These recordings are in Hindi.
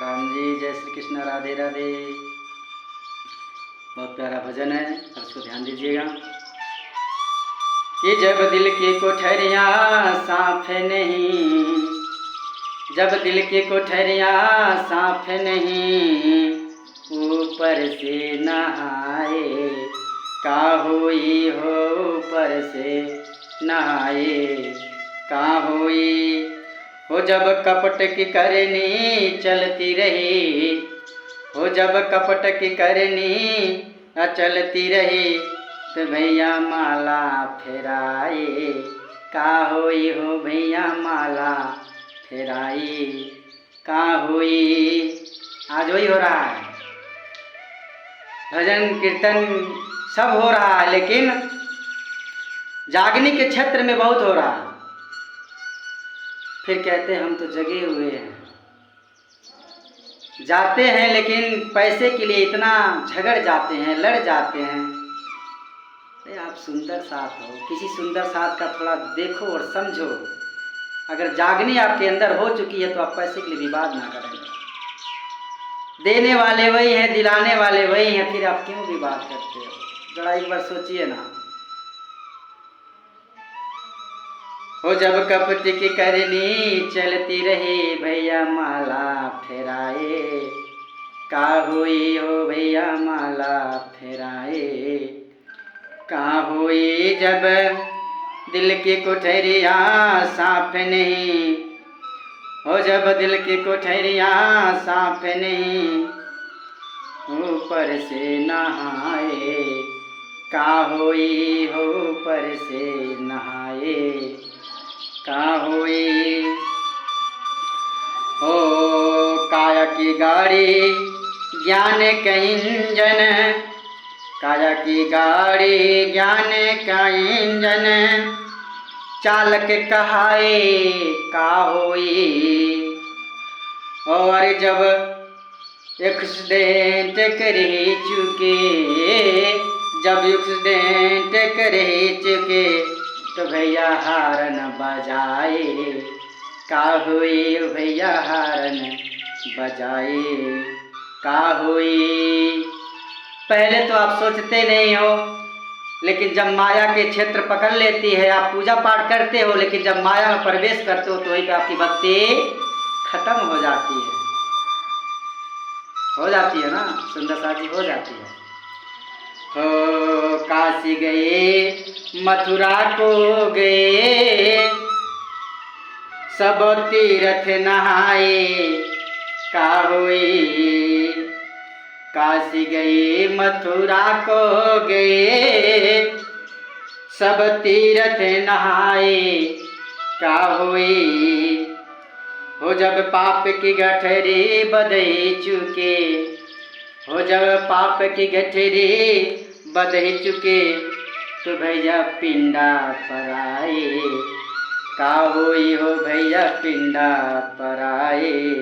राम जी। जय श्री कृष्ण, राधे राधे। बहुत प्यारा भजन है, अब इसको ध्यान दीजिएगा कि जब दिल की कोठरियाँ साफ नहीं, जब दिल की कोठरियाँ साफ नहीं, ऊपर से नहाए का हुई हो, ऊपर से नहाए का हुई हो। जब कपट की करनी चलती रही हो, जब कपट की करनी चलती रही, तो भैया माला फेराए का हुई हो, भैया माला फेराई का हुई। आज वही हो रहा है, भजन कीर्तन सब हो रहा है, लेकिन जागने के क्षेत्र में बहुत हो रहा है। फिर कहते हैं हम तो जगे हुए हैं, जाते हैं लेकिन पैसे के लिए इतना झगड़ जाते हैं, लड़ जाते हैं। अरे आप सुंदर साथ हो, किसी सुंदर साथ का थोड़ा देखो और समझो। अगर जागनी आपके अंदर हो चुकी है तो आप पैसे के लिए विवाद ना करें। देने वाले वही हैं, दिलाने वाले वही हैं, फिर आप क्यों विवाद करते हो? जरा एक बार सोचिए ना। हो जब कपट की करनी चलती रही, भैया माला फेराए का हुई हो, भैया माला फेराए का हुई। जब दिल की कोठरियाँ साफ नहीं हो, जब दिल की कोठरियाँ साफ नहीं, ऊपर से नहाए का हुई हो, ऊपर से नहाए का हुई हो। काया की गाड़ी ज्ञान का इंजन, काया की गाड़ी ज्ञान का इंजन, चालक कहाए का हुई। और जब एक्सीडेंट कर ही चुके, जब एक्सीडेंट कर ही चुके, तो भैया हारन बजाए का हुई, भैया हारन बजाए का हुई। पहले तो आप सोचते नहीं हो, लेकिन जब माया के क्षेत्र पकड़ लेती है, आप पूजा पाठ करते हो, लेकिन जब माया में प्रवेश करते हो तो वहीं पे आपकी भक्ति खत्म हो जाती है। हो जाती है ना सुंदर सा जी, हो जाती है। हो काशी गए मथुरा को गए, सब तीर्थ नहाए का हुई। काशी गए मथुरा को गए, सब तीर्थ नहाए का हुई हो। जब पाप की गठरी बदही चुके हो, जब पाप की गठरी बदही चुके, तो भैया पिंडा पर आए का हुई हो, भैया पिंडा पर आए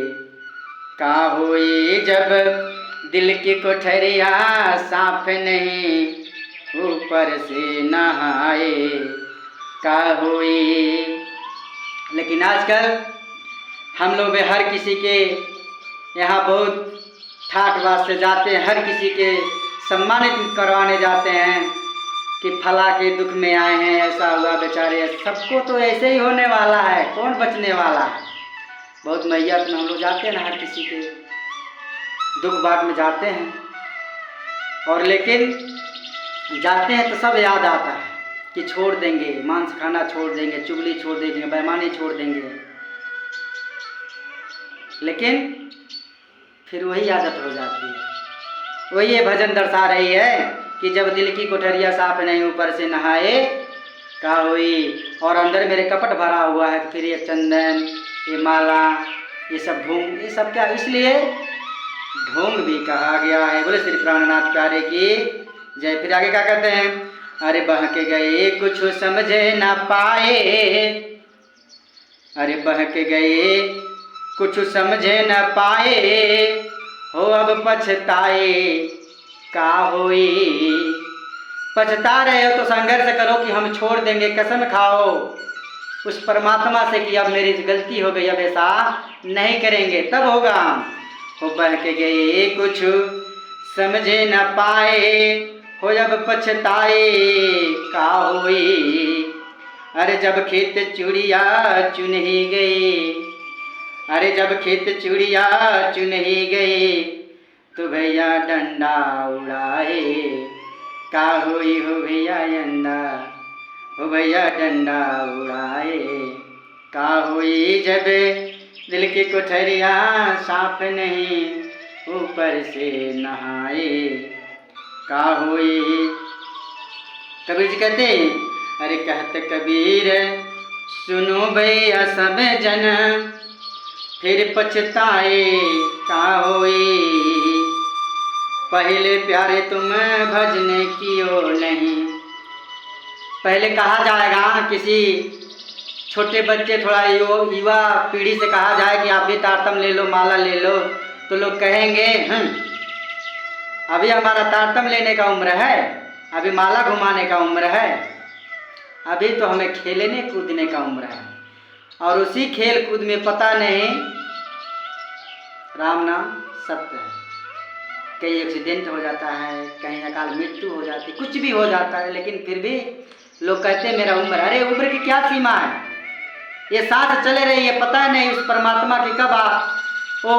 का हुई। जब दिल की कोठरियाँ साफ नहीं, ऊपर से नहाए का हुई। लेकिन आजकल हम लोग हर किसी के यहाँ बहुत ठाट बात से जाते हैं, हर किसी के सम्मानित करवाने जाते हैं कि फला के दुख में आए हैं, ऐसा हुआ बेचारे। सबको तो ऐसे ही होने वाला है, कौन बचने वाला है। बहुत मैयत में हम लोग जाते हैं ना, हर किसी के दुख बाट में जाते हैं, और लेकिन जाते हैं तो सब याद आता है कि छोड़ देंगे, मांस खाना छोड़ देंगे, चुगली छोड़ देंगे, बेईमानी छोड़ देंगे, लेकिन फिर वही आदत हो जाती है। वही ये भजन दर्शा रही है कि जब दिल की कोठरियाँ साफ नहीं, ऊपर से नहाए का हुई। और अंदर मेरे कपट भरा हुआ है, फिर ये चंदन, ये माला, ये सब ढोंग, ये सब क्या, इसलिए ढोंग भी कहा गया है। बोले श्री प्राणनाथ प्यारे की जय। फिर आगे क्या कहते हैं? अरे बहक गए कुछ समझे न पाए, अरे बहक गए कुछ समझे न पाए हो, अब पछताए का हुई। पछता रहे हो तो संघर्ष करो कि हम छोड़ देंगे, कसम खाओ उस परमात्मा से कि अब मेरी गलती हो गई, अब ऐसा नहीं करेंगे, तब होगा। हो बहक गए कुछ समझे न पाए, हो अब पछताए का होई। अरे जब खेत चूड़िया चुन ही गई, अरे जब खेत चूड़िया चुन ही गई, तो भैया डंडा उड़ाए का होई। हो भैया अंडा, हो भैया डंडा उड़ाए का होई। जब दिल की कोठरिया साफ नहीं ऊपर से नहाए का होई। कबीर जी कहते हैं, अरे कहते कबीर सुनो भैया सब जन, फिर पछताए का होई। पहले प्यारे तुम भजने कियो नहीं। पहले कहा जाएगा किसी छोटे बच्चे थोड़ा युवा पीढ़ी से कहा जाए कि आप भी तारतम ले लो, माला ले लो, तो लोग कहेंगे अभी हमारा तारतम लेने का उम्र है, अभी माला घुमाने का उम्र है, अभी तो हमें खेलने कूदने का उम्र है। और उसी खेल कूद में पता नहीं राम नाम सत्य है, कहीं एक्सीडेंट हो जाता है, कहीं अकाल मृत्यु हो जाती, कुछ भी हो जाता है, लेकिन फिर भी लोग कहते हैं मेरा उम्र। अरे उम्र की क्या सीमा है, ये सांस चले रही है, पता नहीं उस परमात्मा की कब वो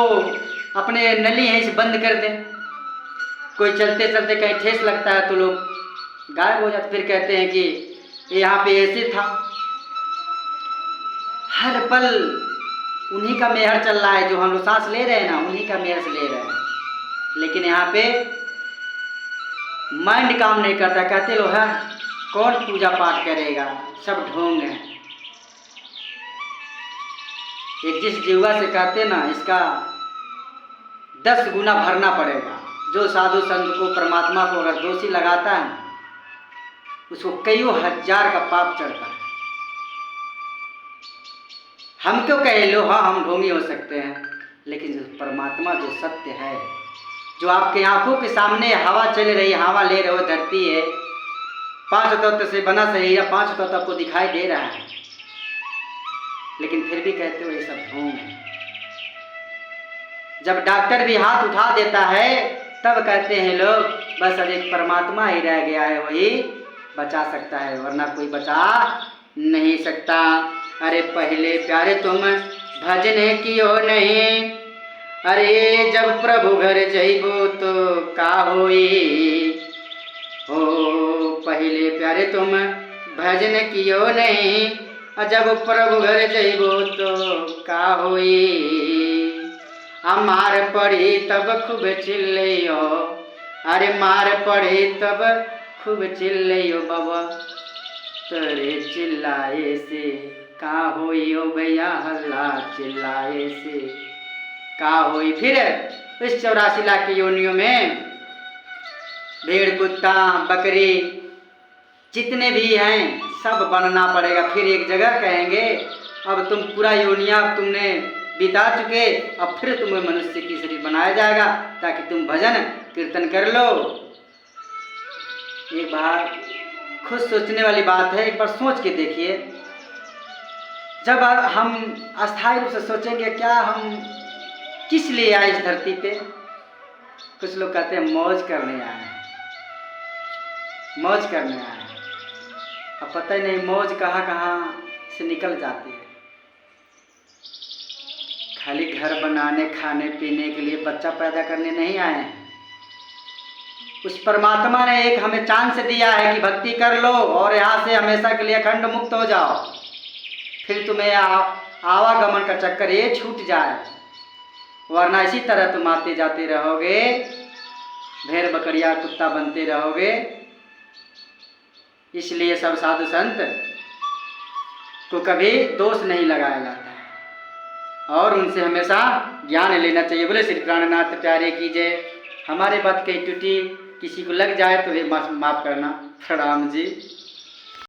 अपने नली है इसे बंद कर दे। कोई चलते चलते कहीं ठेस लगता है तो लोग गायब हो जाते, फिर कहते हैं कि यहाँ पे ऐसे था। हर पल उन्हीं का मेहर चल रहा है, जो हम लोग सांस ले रहे हैं ना, उन्हीं का मेहर से ले रहे हैं। लेकिन यहाँ पे माइंड काम नहीं करता, कहते लोग है कौन पूजा पाठ करेगा, सब ढोंग है। एक जिस जीवा से कहते ना इसका 10 गुना भरना पड़ेगा। जो साधु संत को परमात्मा को अगर दोषी लगाता है उसको कईयों हजार का पाप चढ़ता है। हम क्यों कहे लो हाँ हम ढोंगी हो सकते हैं, लेकिन जो परमात्मा जो सत्य है, जो आपके आंखों के सामने हवा चल रही, हवा ले रहे हो, धरती है 5 तत्व से बना शरीर, 5 तत्व आपको दिखाई दे रहा है, लेकिन फिर भी कहते हो ये सब ढोंग है। जब डॉक्टर भी हाथ उठा देता है तब कहते हैं लोग बस अब एक परमात्मा ही रह गया है, वही बचा सकता है, वरना कोई बचा नहीं सकता। अरे पहले प्यारे तुम भजने कियो नहीं, अरे जब प्रभु घर जइबो तो का होई। हो पहले प्यारे तुम भजन कियो नहीं, जब प्रभु घर जइबो तो का होई। मार पड़ी तब खूब चिल्लियो, अरे मार पड़ी तब खूब चिल्लियो बाबा, तेरे चिल्लाए से का होई। ओ भैया हल्ला चिल्लाए से का होई। फिर इस 84 लाख की योनियों में भेड़ कुत्ता बकरी जितने भी हैं सब बनना पड़ेगा। फिर एक जगह कहेंगे अब तुम पूरा योनिया तुमने बिता चुके, अब फिर तुम्हें मनुष्य की शरीर बनाया जाएगा ताकि तुम भजन कीर्तन कर लो। एक बार खुद सोचने वाली बात है, एक बार सोच के देखिए। जब हम अस्थायी रूप से सोचेंगे क्या हम किस लिए आए इस धरती पे। कुछ लोग कहते हैं मौज करने आए हैं, मौज करने आए हैं। अब पता ही नहीं मौज कहाँ कहाँ से निकल जाती है। खाली घर बनाने खाने पीने के लिए बच्चा पैदा करने नहीं आए हैं। उस परमात्मा ने एक हमें चांस दिया है कि भक्ति कर लो और यहाँ से हमेशा के लिए अखंड मुक्त हो जाओ, फिर तुम्हें आवागमन का चक्कर ये छूट जाए, वरना इसी तरह तुम आते जाते रहोगे, भेड़ बकरिया कुत्ता बनते रहोगे। इसलिए सब साधु संत को कभी दोष नहीं लगाया जाता है और उनसे हमेशा ज्ञान लेना चाहिए। बोले श्री प्राणनाथ प्यारे की जय। हमारे बात कहीं टूटी किसी को लग जाए तो ये माफ़ करना। प्रणाम जी।